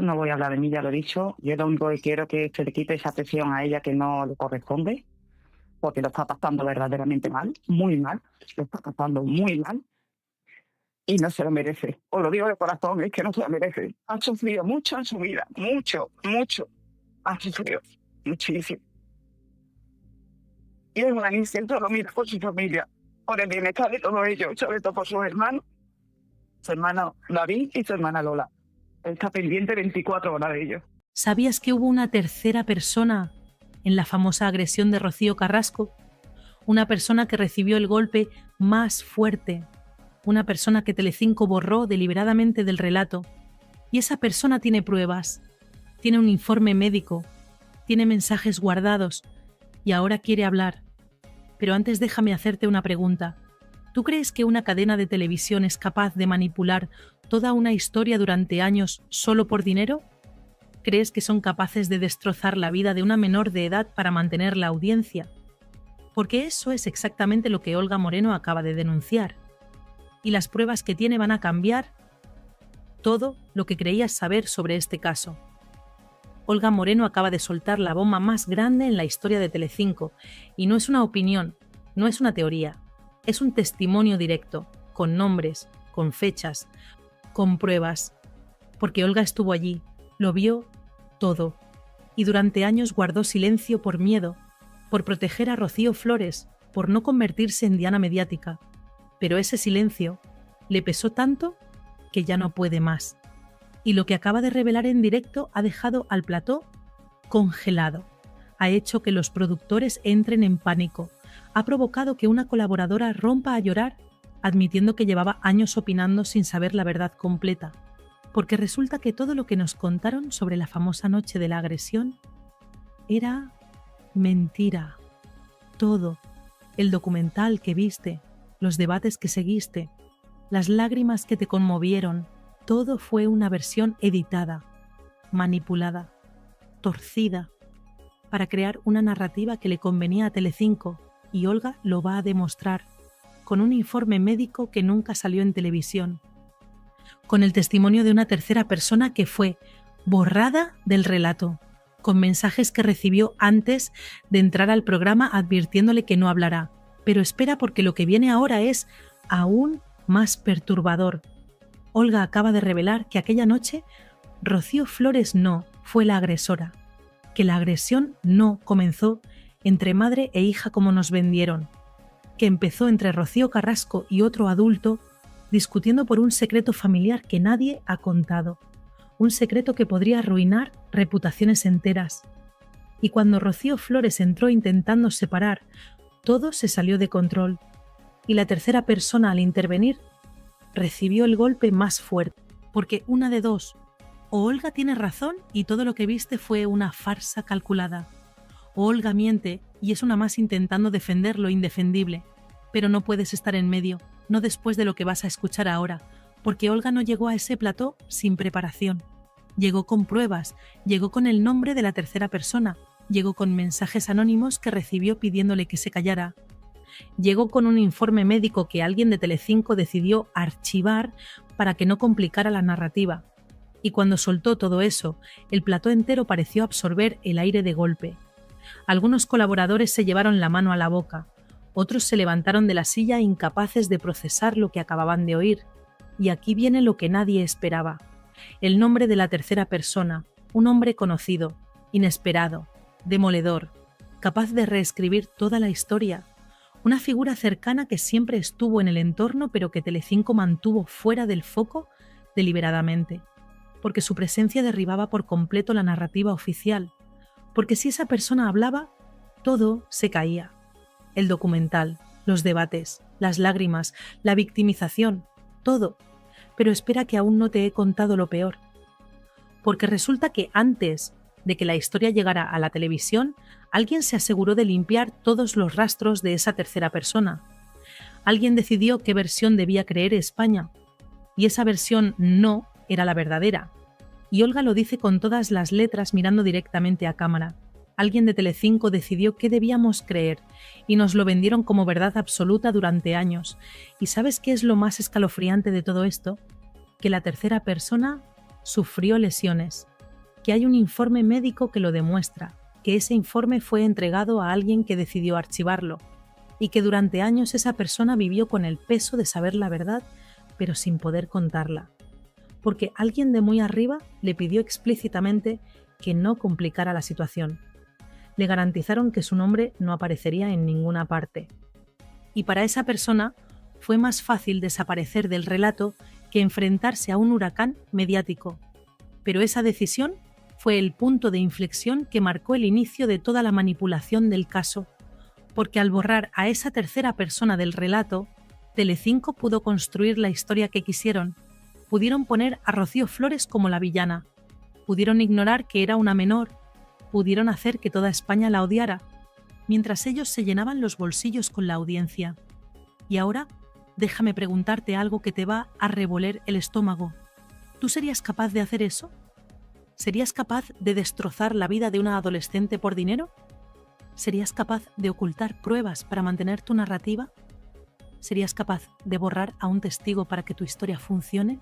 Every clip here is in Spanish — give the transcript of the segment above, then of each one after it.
no voy a hablar de mí, ya lo he dicho. Yo lo único que quiero es que se le quite esa atención a ella que no le corresponde, porque lo está pasando verdaderamente mal, muy mal, lo está pasando muy mal y no se lo merece. Os lo digo de corazón, es que no se lo merece. Ha sufrido mucho en su vida, mucho, mucho. Ha sufrido muchísimo. Y es una niña que lo mira por su familia, por el bienestar de todos ellos, sobre todo por sus hermanos, su hermano David y su hermana Lola. Él está pendiente 24 horas de ellos. ¿Sabías que hubo una tercera persona en la famosa agresión de Rocío Carrasco? Una persona que recibió el golpe más fuerte, una persona que Telecinco borró deliberadamente del relato. Y esa persona tiene pruebas, tiene un informe médico, tiene mensajes guardados y ahora quiere hablar. Pero antes déjame hacerte una pregunta. ¿Tú crees que una cadena de televisión es capaz de manipular toda una historia durante años solo por dinero? ¿Crees que son capaces de destrozar la vida de una menor de edad para mantener la audiencia? Porque eso es exactamente lo que Olga Moreno acaba de denunciar. Y las pruebas que tiene van a cambiar todo lo que creías saber sobre este caso. Olga Moreno acaba de soltar la bomba más grande en la historia de Telecinco, y no es una opinión, no es una teoría, es un testimonio directo, con nombres, con fechas, con pruebas, porque Olga estuvo allí, lo vio todo, y durante años guardó silencio por miedo, por proteger a Rocío Flores, por no convertirse en diana mediática, pero ese silencio le pesó tanto que ya no puede más. Y lo que acaba de revelar en directo ha dejado al plató congelado. Ha hecho que los productores entren en pánico. Ha provocado que una colaboradora rompa a llorar, admitiendo que llevaba años opinando sin saber la verdad completa. Porque resulta que todo lo que nos contaron sobre la famosa noche de la agresión era mentira. Todo. El documental que viste, los debates que seguiste, las lágrimas que te conmovieron, todo fue una versión editada, manipulada, torcida, para crear una narrativa que le convenía a Telecinco, y Olga lo va a demostrar, con un informe médico que nunca salió en televisión, con el testimonio de una tercera persona que fue borrada del relato, con mensajes que recibió antes de entrar al programa advirtiéndole que no hablará. Pero espera, porque lo que viene ahora es aún más perturbador. Olga acaba de revelar que aquella noche Rocío Flores no fue la agresora, que la agresión no comenzó entre madre e hija como nos vendieron, que empezó entre Rocío Carrasco y otro adulto discutiendo por un secreto familiar que nadie ha contado, un secreto que podría arruinar reputaciones enteras. Y cuando Rocío Flores entró intentando separar, todo se salió de control, y la tercera persona al intervenir recibió el golpe más fuerte, porque una de dos: o Olga tiene razón y todo lo que viste fue una farsa calculada, o Olga miente y es una más intentando defender lo indefendible. Pero no puedes estar en medio, no después de lo que vas a escuchar ahora, porque Olga no llegó a ese plató sin preparación. Llegó con pruebas, llegó con el nombre de la tercera persona, llegó con mensajes anónimos que recibió pidiéndole que se callara. Llegó con un informe médico que alguien de Telecinco decidió archivar para que no complicara la narrativa. Y cuando soltó todo eso, el plató entero pareció absorber el aire de golpe. Algunos colaboradores se llevaron la mano a la boca, otros se levantaron de la silla incapaces de procesar lo que acababan de oír. Y aquí viene lo que nadie esperaba: el nombre de la tercera persona, un hombre conocido, inesperado, demoledor, capaz de reescribir toda la historia. Una figura cercana que siempre estuvo en el entorno pero que Telecinco mantuvo fuera del foco deliberadamente, porque su presencia derribaba por completo la narrativa oficial, porque si esa persona hablaba, todo se caía. El documental, los debates, las lágrimas, la victimización, todo. Pero espera, que aún no te he contado lo peor. Porque resulta que antes de que la historia llegara a la televisión, alguien se aseguró de limpiar todos los rastros de esa tercera persona. Alguien decidió qué versión debía creer España, y esa versión no era la verdadera. Y Olga lo dice con todas las letras mirando directamente a cámara. Alguien de Telecinco decidió qué debíamos creer, y nos lo vendieron como verdad absoluta durante años. ¿Y sabes qué es lo más escalofriante de todo esto? Que la tercera persona sufrió lesiones. que hay un informe médico que lo demuestra, que ese informe fue entregado a alguien que decidió archivarlo y que durante años esa persona vivió con el peso de saber la verdad, pero sin poder contarla, porque alguien de muy arriba le pidió explícitamente que no complicara la situación. Le garantizaron que su nombre no aparecería en ninguna parte. Y para esa persona fue más fácil desaparecer del relato que enfrentarse a un huracán mediático. Pero esa decisión fue el punto de inflexión que marcó el inicio de toda la manipulación del caso, porque al borrar a esa tercera persona del relato, Telecinco pudo construir la historia que quisieron. Pudieron poner a Rocío Flores como la villana, pudieron ignorar que era una menor, pudieron hacer que toda España la odiara, mientras ellos se llenaban los bolsillos con la audiencia. Y ahora, déjame preguntarte algo que te va a revolver el estómago. ¿Tú serías capaz de hacer eso? ¿Serías capaz de destrozar la vida de una adolescente por dinero? ¿Serías capaz de ocultar pruebas para mantener tu narrativa? ¿Serías capaz de borrar a un testigo para que tu historia funcione?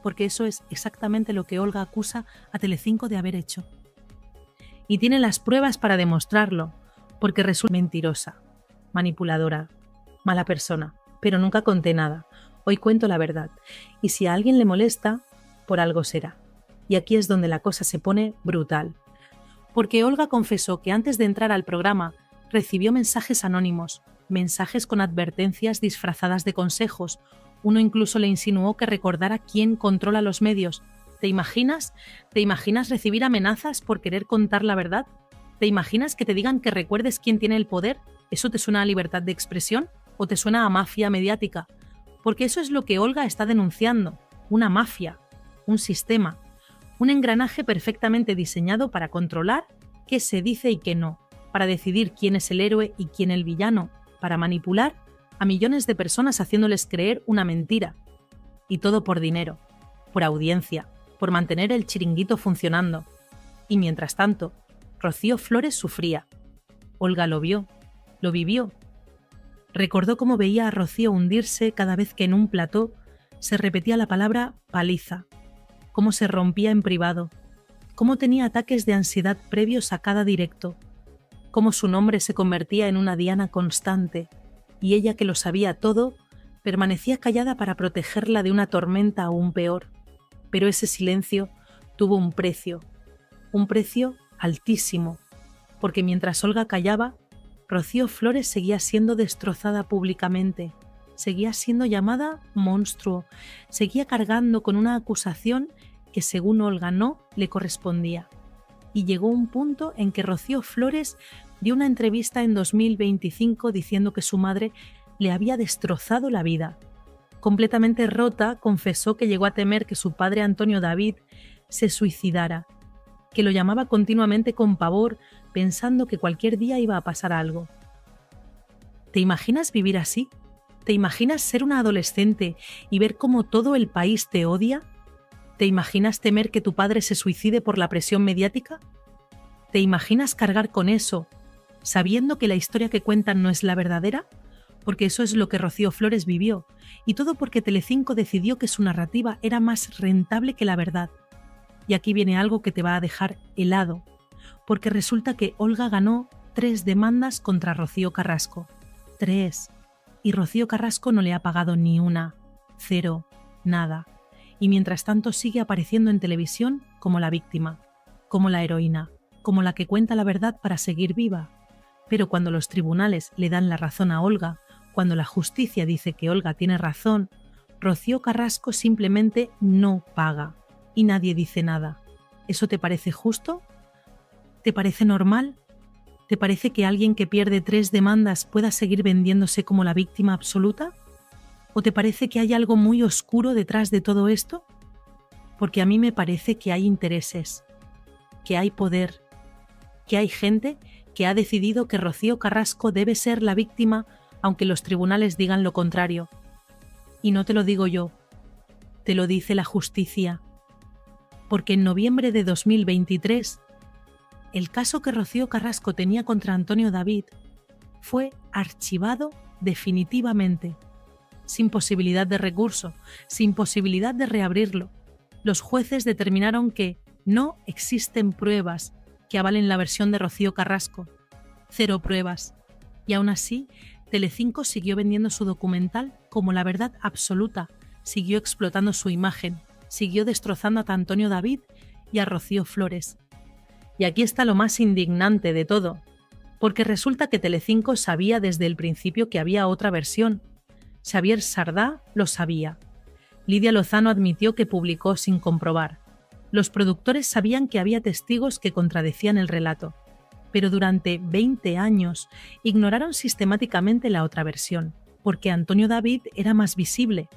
Porque eso es exactamente lo que Olga acusa a Telecinco de haber hecho. Y tiene las pruebas para demostrarlo, porque resulta mentirosa, manipuladora, mala persona, pero nunca conté nada. Hoy cuento la verdad, y si a alguien le molesta, por algo será. Y aquí es donde la cosa se pone brutal. Porque Olga confesó que antes de entrar al programa recibió mensajes anónimos, mensajes con advertencias disfrazadas de consejos. Uno incluso le insinuó que recordara quién controla los medios. ¿Te imaginas? ¿Te imaginas recibir amenazas por querer contar la verdad? ¿Te imaginas que te digan que recuerdes quién tiene el poder? ¿Eso te suena a libertad de expresión o te suena a mafia mediática? Porque eso es lo que Olga está denunciando, una mafia, un sistema, un engranaje perfectamente diseñado para controlar qué se dice y qué no, para decidir quién es el héroe y quién el villano, para manipular a millones de personas haciéndoles creer una mentira. Y todo por dinero, por audiencia, por mantener el chiringuito funcionando. Y mientras tanto, Rocío Flores sufría. Olga lo vio, lo vivió. Recordó cómo veía a Rocío hundirse cada vez que en un plató se repetía la palabra paliza, cómo se rompía en privado, cómo tenía ataques de ansiedad previos a cada directo, cómo su nombre se convertía en una diana constante, y ella, que lo sabía todo, permanecía callada para protegerla de una tormenta aún peor. Pero ese silencio tuvo un precio altísimo, porque mientras Olga callaba, Rocío Flores seguía siendo destrozada públicamente, seguía siendo llamada monstruo, seguía cargando con una acusación que, según Olga, no le correspondía. Y llegó un punto en que Rocío Flores dio una entrevista en 2025 diciendo que su madre le había destrozado la vida. Completamente rota, confesó que llegó a temer que su padre Antonio David se suicidara, que lo llamaba continuamente con pavor, pensando que cualquier día iba a pasar algo. ¿Te imaginas vivir así? ¿Te imaginas ser una adolescente y ver cómo todo el país te odia? ¿Te imaginas temer que tu padre se suicide por la presión mediática? ¿Te imaginas cargar con eso, sabiendo que la historia que cuentan no es la verdadera? Porque eso es lo que Rocío Flores vivió, y todo porque Telecinco decidió que su narrativa era más rentable que la verdad. Y aquí viene algo que te va a dejar helado, porque resulta que Olga ganó 3 demandas contra Rocío Carrasco. 3. Y Rocío Carrasco no le ha pagado ni una. 0. Nada. Y mientras tanto sigue apareciendo en televisión como la víctima, como la heroína, como la que cuenta la verdad para seguir viva. Pero cuando los tribunales le dan la razón a Olga, cuando la justicia dice que Olga tiene razón, Rocío Carrasco simplemente no paga. Y nadie dice nada. ¿Eso te parece justo? ¿Te parece normal? ¿Te parece que alguien que pierde 3 demandas pueda seguir vendiéndose como la víctima absoluta? ¿O te parece que hay algo muy oscuro detrás de todo esto? Porque a mí me parece que hay intereses, que hay poder, que hay gente que ha decidido que Rocío Carrasco debe ser la víctima aunque los tribunales digan lo contrario. Y no te lo digo yo, te lo dice la justicia. Porque en noviembre de 2023, el caso que Rocío Carrasco tenía contra Antonio David fue archivado definitivamente, sin posibilidad de recurso, sin posibilidad de reabrirlo. Los jueces determinaron que No existen pruebas que avalen la versión de Rocío Carrasco. 0 pruebas. Y aún así, Telecinco siguió vendiendo su documental como la verdad absoluta, siguió explotando su imagen, siguió destrozando a Antonio David y a Rocío Flores. Y aquí está lo más indignante de todo, porque resulta que Telecinco sabía desde el principio que había otra versión. Xavier Sardá lo sabía. Lidia Lozano admitió que publicó sin comprobar. Los productores sabían que había testigos que contradecían el relato, pero durante 20 años ignoraron sistemáticamente la otra versión, porque Antonio David era más visible,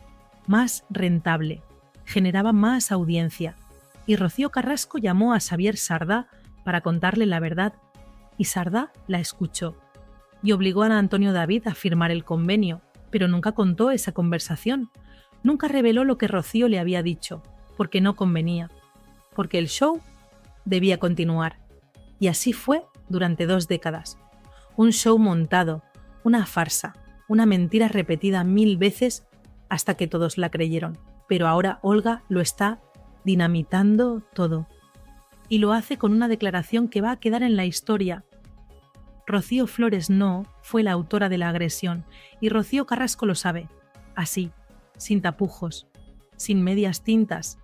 más rentable, generaba más audiencia, y Rocío Carrasco llamó a Xavier Sardá para contarle la verdad, y Sardá la escuchó, y obligó a Antonio David a firmar el convenio, pero nunca contó esa conversación, nunca reveló lo que Rocío le había dicho, porque no convenía, porque el show debía continuar. Y así fue durante 2 décadas. Un show montado, una farsa, una mentira repetida 1000 veces hasta que todos la creyeron. Pero ahora Olga lo está dinamitando todo. Y lo hace con una declaración que va a quedar en la historia. Rocío Flores no fue la autora de la agresión y Rocío Carrasco lo sabe. Así, sin tapujos, sin medias tintas,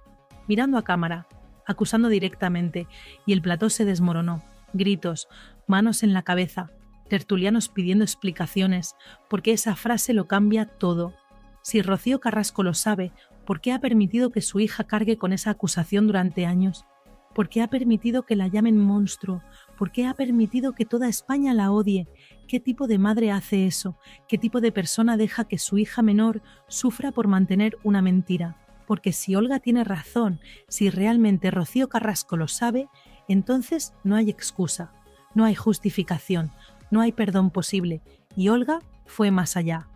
mirando a cámara, acusando directamente, y el plató se desmoronó. Gritos, manos en la cabeza, tertulianos pidiendo explicaciones, porque esa frase lo cambia todo. Si Rocío Carrasco lo sabe, ¿por qué ha permitido que su hija cargue con esa acusación durante años? ¿Por qué ha permitido que la llamen monstruo? ¿Por qué ha permitido que toda España la odie? ¿Qué tipo de madre hace eso? ¿Qué tipo de persona deja que su hija menor sufra por mantener una mentira? Porque si Olga tiene razón, si realmente Rocío Carrasco lo sabe, entonces no hay excusa, no hay justificación, no hay perdón posible, y Olga fue más allá.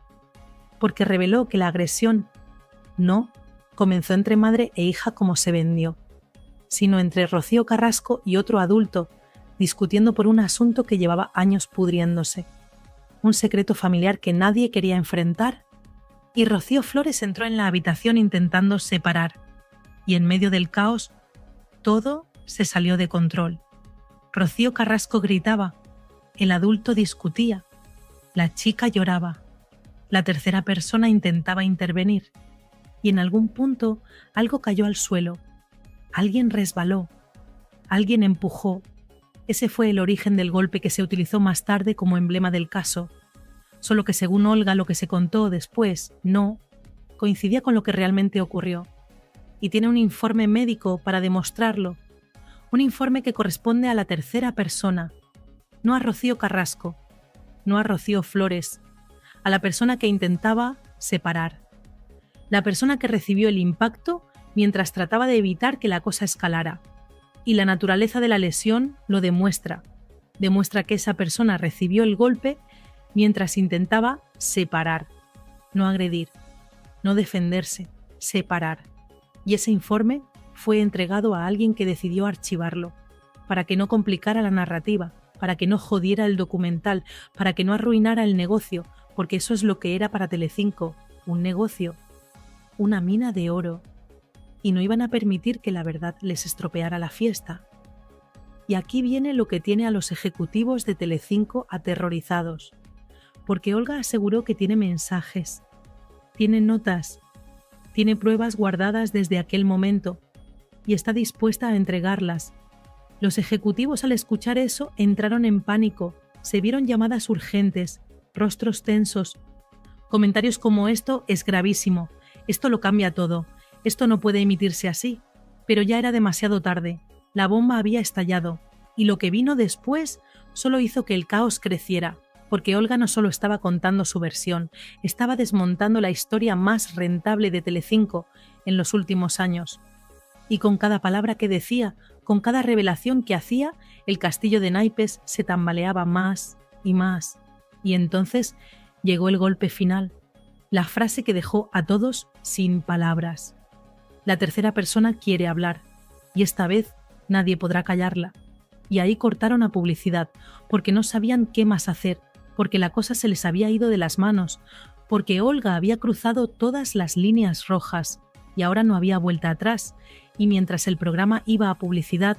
Porque reveló que la agresión no comenzó entre madre e hija como se vendió, sino entre Rocío Carrasco y otro adulto, discutiendo por un asunto que llevaba años pudriéndose, un secreto familiar que nadie quería enfrentar, y Rocío Flores entró en la habitación intentando separar, y en medio del caos, todo se salió de control. Rocío Carrasco gritaba, el adulto discutía, la chica lloraba, la tercera persona intentaba intervenir, y en algún punto algo cayó al suelo, alguien resbaló, alguien empujó. Ese fue el origen del golpe que se utilizó más tarde como emblema del caso, solo que según Olga lo que se contó después no coincidía con lo que realmente ocurrió, y tiene un informe médico para demostrarlo, un informe que corresponde a la tercera persona, no a Rocío Carrasco, no a Rocío Flores, a la persona que intentaba separar, la persona que recibió el impacto mientras trataba de evitar que la cosa escalara. Y la naturaleza de la lesión lo demuestra que esa persona recibió el golpe mientras intentaba separar, no agredir, no defenderse, separar. Y ese informe fue entregado a alguien que decidió archivarlo, para que no complicara la narrativa, para que no jodiera el documental, para que no arruinara el negocio, porque eso es lo que era para Telecinco, un negocio, una mina de oro, y no iban a permitir que la verdad les estropeara la fiesta. Y aquí viene lo que tiene a los ejecutivos de Telecinco aterrorizados, porque Olga aseguró que tiene mensajes, tiene notas, tiene pruebas guardadas desde aquel momento, y está dispuesta a entregarlas. Los ejecutivos al escuchar eso entraron en pánico, se vieron llamadas urgentes, rostros tensos. Comentarios como esto es gravísimo, esto lo cambia todo, esto no puede emitirse así. Pero ya era demasiado tarde, la bomba había estallado, y lo que vino después solo hizo que el caos creciera, porque Olga no solo estaba contando su versión, estaba desmontando la historia más rentable de Telecinco en los últimos años. Y con cada palabra que decía, con cada revelación que hacía, el castillo de naipes se tambaleaba más y más. Y entonces llegó el golpe final, la frase que dejó a todos sin palabras. La tercera persona quiere hablar, y esta vez nadie podrá callarla. Y ahí cortaron a publicidad, porque no sabían qué más hacer, porque la cosa se les había ido de las manos, porque Olga había cruzado todas las líneas rojas, y ahora no había vuelta atrás, y mientras el programa iba a publicidad,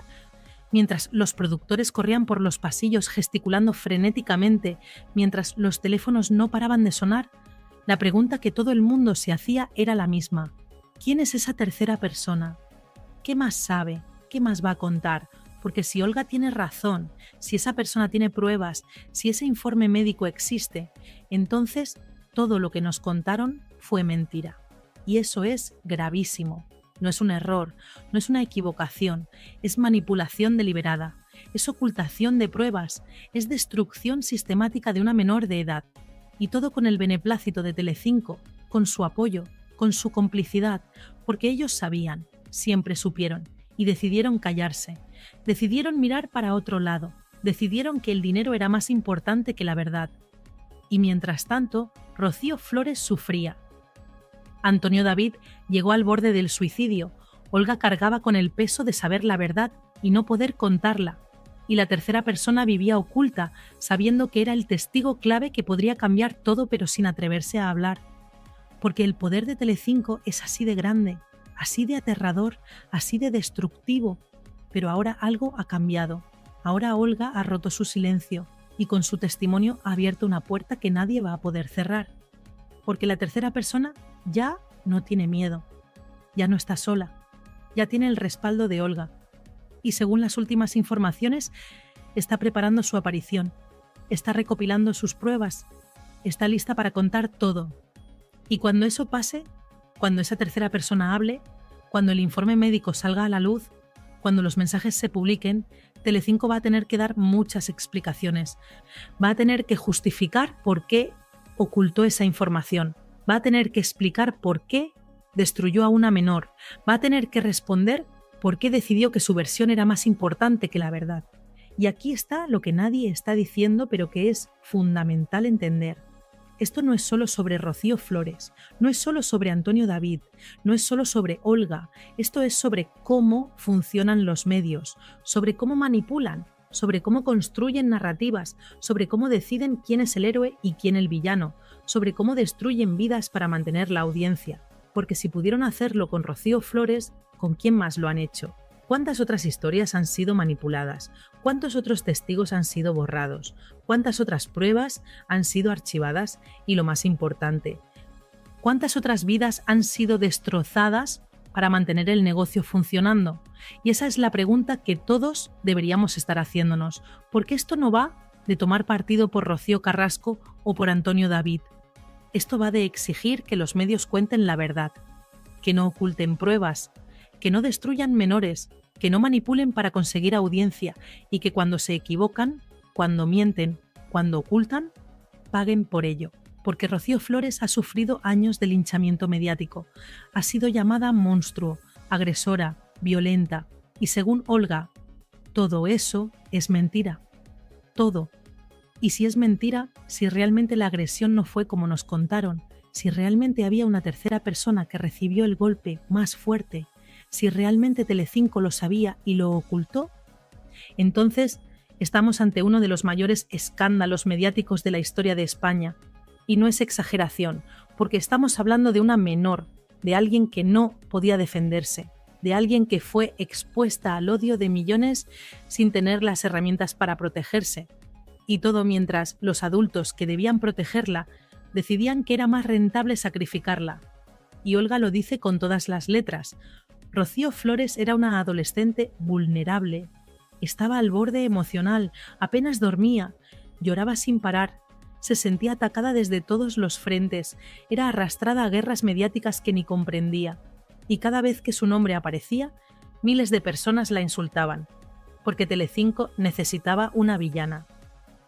mientras los productores corrían por los pasillos gesticulando frenéticamente, mientras los teléfonos no paraban de sonar, la pregunta que todo el mundo se hacía era la misma. ¿Quién es esa tercera persona? ¿Qué más sabe? ¿Qué más va a contar? Porque si Olga tiene razón, si esa persona tiene pruebas, si ese informe médico existe, entonces todo lo que nos contaron fue mentira. Y eso es gravísimo. No es un error, no es una equivocación, es manipulación deliberada, es ocultación de pruebas, es destrucción sistemática de una menor de edad. Y todo con el beneplácito de Telecinco, con su apoyo, con su complicidad, porque ellos sabían, siempre supieron, y decidieron callarse, decidieron mirar para otro lado, decidieron que el dinero era más importante que la verdad. Y mientras tanto, Rocío Flores sufría. Antonio David llegó al borde del suicidio, Olga cargaba con el peso de saber la verdad y no poder contarla, y la tercera persona vivía oculta, sabiendo que era el testigo clave que podría cambiar todo pero sin atreverse a hablar. Porque el poder de Telecinco es así de grande, así de aterrador, así de destructivo, pero ahora algo ha cambiado. Ahora Olga ha roto su silencio y con su testimonio ha abierto una puerta que nadie va a poder cerrar. Porque la tercera persona ya no tiene miedo, ya no está sola, ya tiene el respaldo de Olga y según las últimas informaciones está preparando su aparición, está recopilando sus pruebas, está lista para contar todo. Y cuando eso pase, cuando esa tercera persona hable, cuando el informe médico salga a la luz, cuando los mensajes se publiquen, Telecinco va a tener que dar muchas explicaciones, va a tener que justificar por qué ocultó esa información, va a tener que explicar por qué destruyó a una menor, va a tener que responder por qué decidió que su versión era más importante que la verdad. Y aquí está lo que nadie está diciendo, pero que es fundamental entender. Esto no es solo sobre Rocío Flores, no es solo sobre Antonio David, no es solo sobre Olga, esto es sobre cómo funcionan los medios, sobre cómo manipulan, sobre cómo construyen narrativas, sobre cómo deciden quién es el héroe y quién el villano, sobre cómo destruyen vidas para mantener la audiencia. Porque si pudieron hacerlo con Rocío Flores, ¿con quién más lo han hecho? ¿Cuántas otras historias han sido manipuladas? ¿Cuántos otros testigos han sido borrados? ¿Cuántas otras pruebas han sido archivadas? Y lo más importante, ¿cuántas otras vidas han sido destrozadas para mantener el negocio funcionando? Y esa es la pregunta que todos deberíamos estar haciéndonos, porque esto no va de tomar partido por Rocío Carrasco o por Antonio David. Esto va de exigir que los medios cuenten la verdad, que no oculten pruebas, que no destruyan menores, que no manipulen para conseguir audiencia y que cuando se equivocan, cuando mienten, cuando ocultan, paguen por ello. Porque Rocío Flores ha sufrido años de linchamiento mediático, ha sido llamada monstruo, agresora, violenta y según Olga, todo eso es mentira. Todo. Y si es mentira, si realmente la agresión no fue como nos contaron, si realmente había una tercera persona que recibió el golpe más fuerte, si realmente Telecinco lo sabía y lo ocultó, entonces estamos ante uno de los mayores escándalos mediáticos de la historia de España. Y no es exageración, porque estamos hablando de una menor, de alguien que no podía defenderse, de alguien que fue expuesta al odio de millones sin tener las herramientas para protegerse. Y todo mientras los adultos que debían protegerla decidían que era más rentable sacrificarla. Y Olga lo dice con todas las letras. Rocío Flores era una adolescente vulnerable. Estaba al borde emocional, apenas dormía, lloraba sin parar, se sentía atacada desde todos los frentes, era arrastrada a guerras mediáticas que ni comprendía. Y cada vez que su nombre aparecía, miles de personas la insultaban, porque Telecinco necesitaba una villana.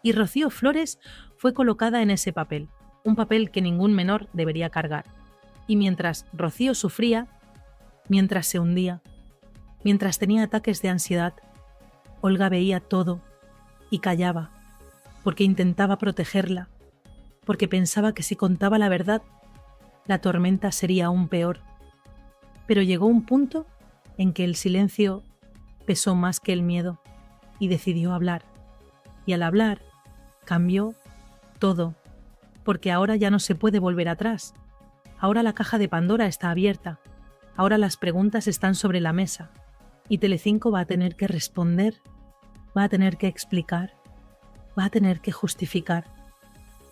Y Rocío Flores fue colocada en ese papel, un papel que ningún menor debería cargar. Y mientras Rocío sufría, mientras se hundía, mientras tenía ataques de ansiedad, Olga veía todo y callaba, porque intentaba protegerla, porque pensaba que si contaba la verdad, la tormenta sería aún peor. Pero llegó un punto en que el silencio pesó más que el miedo y decidió hablar. Y al hablar, cambió todo, porque ahora ya no se puede volver atrás. Ahora la caja de Pandora está abierta. Ahora las preguntas están sobre la mesa y Telecinco va a tener que responder, va a tener que explicar, va a tener que justificar.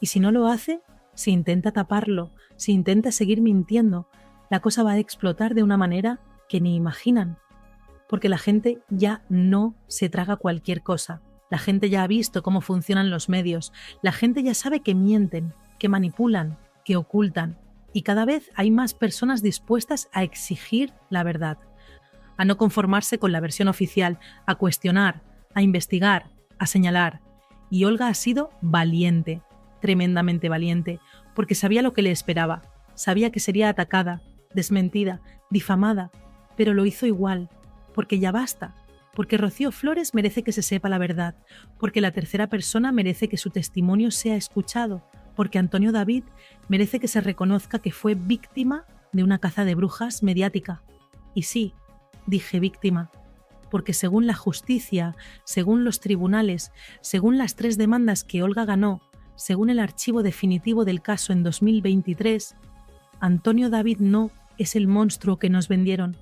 Y si no lo hace, si intenta taparlo, si intenta seguir mintiendo, la cosa va a explotar de una manera que ni imaginan. Porque la gente ya no se traga cualquier cosa. La gente ya ha visto cómo funcionan los medios. La gente ya sabe que mienten, que manipulan, que ocultan. Y cada vez hay más personas dispuestas a exigir la verdad, a no conformarse con la versión oficial, a cuestionar, a investigar, a señalar. Y Olga ha sido valiente, tremendamente valiente, porque sabía lo que le esperaba. Sabía que sería atacada, desmentida, difamada, pero lo hizo igual, porque ya basta, porque Rocío Flores merece que se sepa la verdad, porque la tercera persona merece que su testimonio sea escuchado, porque Antonio David merece que se reconozca que fue víctima de una caza de brujas mediática. Y sí, dije víctima, porque según la justicia, según los tribunales, según las 3 demandas que Olga ganó, según el archivo definitivo del caso en 2023, Antonio David no es el monstruo que nos vendieron.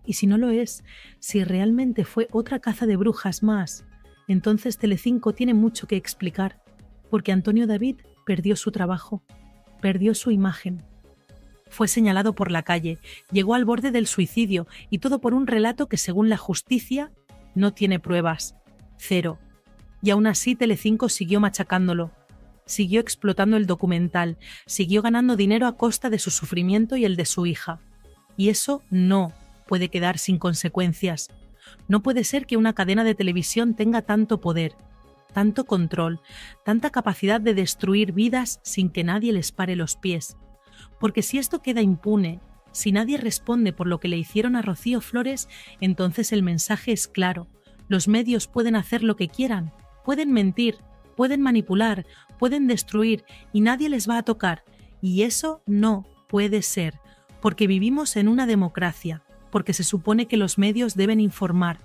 Y si no lo es, si realmente fue otra caza de brujas más, entonces Telecinco tiene mucho que explicar, porque Antonio David perdió su trabajo, perdió su imagen. Fue señalado por la calle, llegó al borde del suicidio y todo por un relato que según la justicia no tiene pruebas. 0. Y aún así Telecinco siguió machacándolo. Siguió explotando el documental, siguió ganando dinero a costa de su sufrimiento y el de su hija. Y eso no puede quedar sin consecuencias. No puede ser que una cadena de televisión tenga tanto poder, tanto control, tanta capacidad de destruir vidas sin que nadie les pare los pies. Porque si esto queda impune, si nadie responde por lo que le hicieron a Rocío Flores, entonces el mensaje es claro. Los medios pueden hacer lo que quieran, pueden mentir, pueden manipular, pueden destruir y nadie les va a tocar. Y eso no puede ser, porque vivimos en una democracia, porque se supone que los medios deben informar,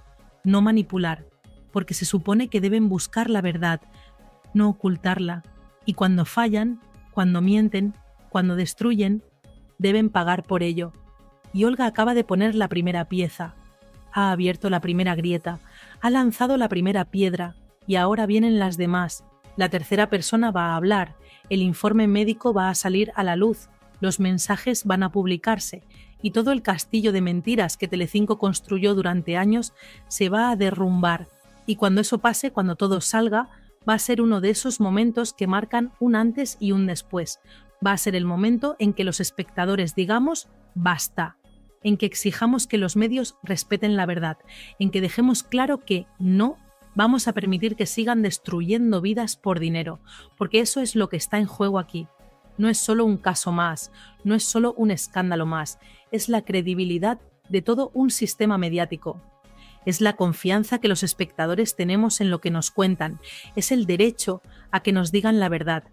no manipular, porque se supone que deben buscar la verdad, no ocultarla. Y cuando fallan, cuando mienten, cuando destruyen, deben pagar por ello. Y Olga acaba de poner la primera pieza, ha abierto la primera grieta, ha lanzado la primera piedra, y ahora vienen las demás. La tercera persona va a hablar, el informe médico va a salir a la luz, los mensajes van a publicarse, y todo el castillo de mentiras que Telecinco construyó durante años se va a derrumbar. Y cuando eso pase, cuando todo salga, va a ser uno de esos momentos que marcan un antes y un después. Va a ser el momento en que los espectadores digamos basta, en que exijamos que los medios respeten la verdad, en que dejemos claro que no vamos a permitir que sigan destruyendo vidas por dinero, porque eso es lo que está en juego aquí. No es solo un caso más, no es solo un escándalo más, es la credibilidad de todo un sistema mediático. Es la confianza que los espectadores tenemos en lo que nos cuentan, es el derecho a que nos digan la verdad.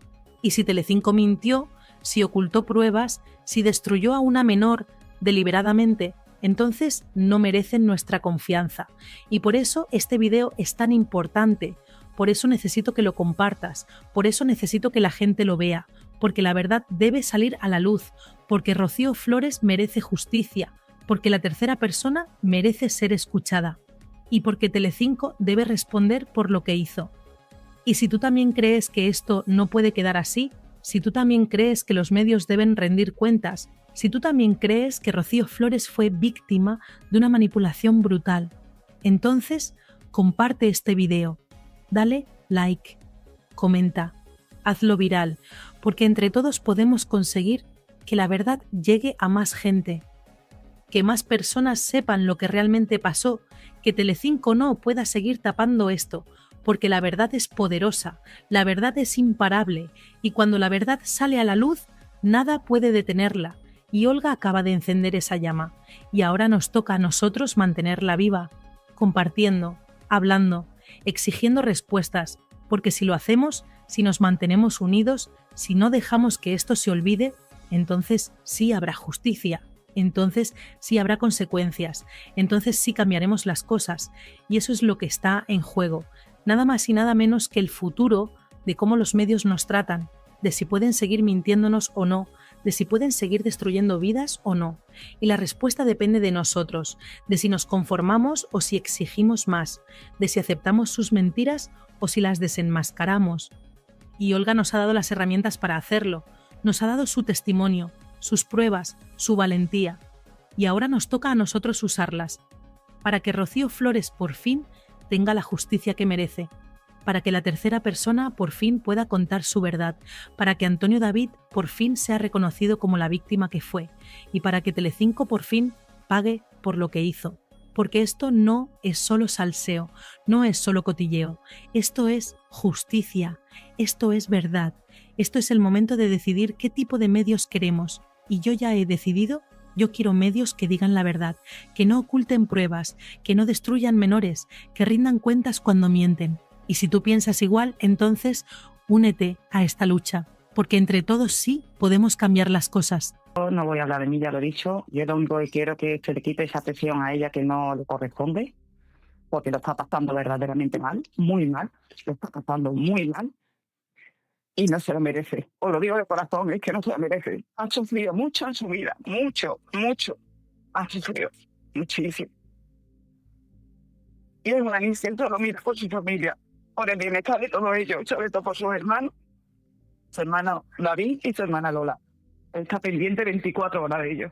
Y si Telecinco mintió, si ocultó pruebas, si destruyó a una menor deliberadamente, entonces no merecen nuestra confianza. Y por eso este video es tan importante, por eso necesito que lo compartas, por eso necesito que la gente lo vea, porque la verdad debe salir a la luz, porque Rocío Flores merece justicia, porque la tercera persona merece ser escuchada y porque Telecinco debe responder por lo que hizo. Y si tú también crees que esto no puede quedar así, si tú también crees que los medios deben rendir cuentas, si tú también crees que Rocío Flores fue víctima de una manipulación brutal, entonces comparte este video, dale like, comenta, hazlo viral, porque entre todos podemos conseguir que la verdad llegue a más gente, que más personas sepan lo que realmente pasó, que Telecinco no pueda seguir tapando esto, porque la verdad es poderosa, la verdad es imparable, y cuando la verdad sale a la luz, nada puede detenerla, y Olga acaba de encender esa llama, y ahora nos toca a nosotros mantenerla viva, compartiendo, hablando, exigiendo respuestas, porque si lo hacemos, si nos mantenemos unidos, si no dejamos que esto se olvide, entonces sí habrá justicia, entonces sí habrá consecuencias, entonces sí cambiaremos las cosas, y eso es lo que está en juego, nada más y nada menos que el futuro de cómo los medios nos tratan, de si pueden seguir mintiéndonos o no, de si pueden seguir destruyendo vidas o no. Y la respuesta depende de nosotros, de si nos conformamos o si exigimos más, de si aceptamos sus mentiras o si las desenmascaramos. Y Olga nos ha dado las herramientas para hacerlo, nos ha dado su testimonio, sus pruebas, su valentía. Y ahora nos toca a nosotros usarlas, para que Rocío Flores por fin tenga la justicia que merece, para que la tercera persona por fin pueda contar su verdad, para que Antonio David por fin sea reconocido como la víctima que fue, y para que Telecinco por fin pague por lo que hizo. Porque esto no es solo salseo, no es solo cotilleo, esto es justicia, esto es verdad, esto es el momento de decidir qué tipo de medios queremos, y yo ya he decidido. Yo quiero medios que digan la verdad, que no oculten pruebas, que no destruyan menores, que rindan cuentas cuando mienten. Y si tú piensas igual, entonces únete a esta lucha, porque entre todos sí podemos cambiar las cosas. Yo no voy a hablar de mí, ya lo he dicho. Yo lo único que quiero es que se le quite esa atención a ella que no le corresponde, porque lo está pasando verdaderamente mal, muy mal, lo está pasando muy mal y no se lo merece. Os lo digo de corazón, es que no se lo merece. Ha sufrido mucho en su vida, mucho, mucho. Ha sufrido muchísimo. Y es una niña que lo mira por su familia, por el bienestar de todos ellos, sobre todo por sus hermanos, su hermano David y su hermana Lola. Está pendiente 24 horas de ellos.